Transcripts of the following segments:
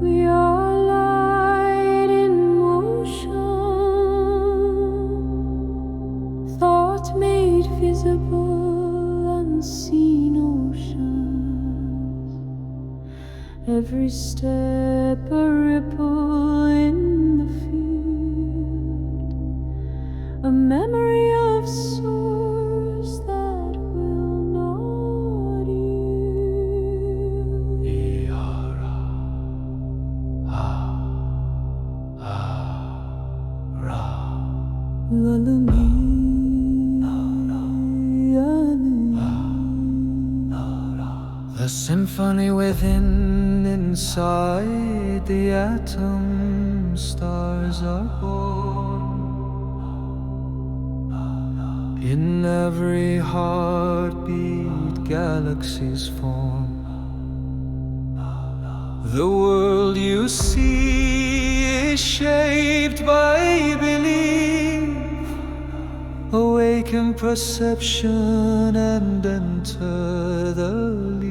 We are light in motion, thought made visible, unseen oceans. Every step a ripple in the field, a memory of source that will not yield. The symphony within, inside the atom, stars are born. In every heartbeat, galaxies form. The world you see is shaped by belief. Awaken perception and enter the leap.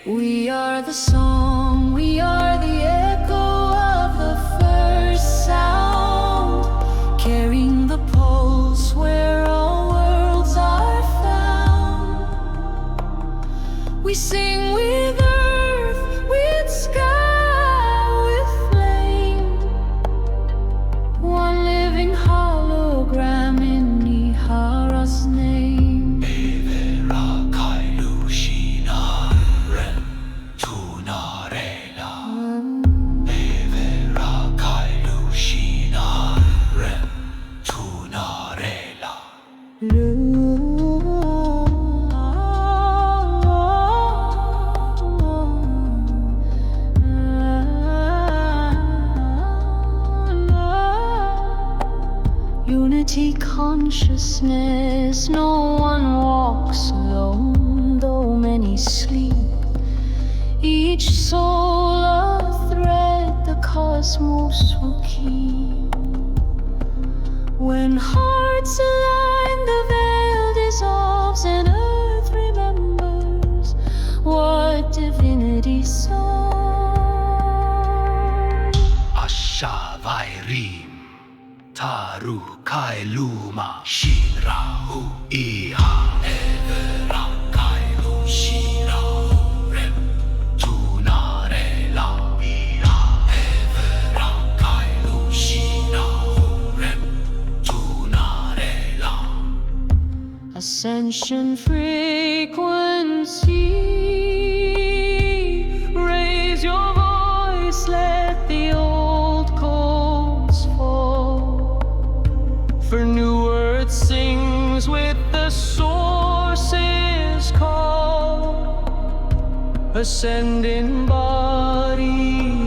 We are the song, we are the echo of the first sound, carrying the pulse where all worlds are found. We sing with earth, with sky, with flame, one living hologram in Ihara's name. Unity consciousness, no one walks alone, though many sleep. Each soul a thread the cosmos will keep. When hearts align, the veil dissolves and earth remembers what divinity saw. Ashavairim Taru Kailuma Shirahu Iha Everam Kailu Shirahu Rem Tunarela Iha Everam Kailu Shirahu Rem Tunarela. Ascension frequency, raise your voice, let the old codes fall. For new earth sings with the source's call. Ascend in body,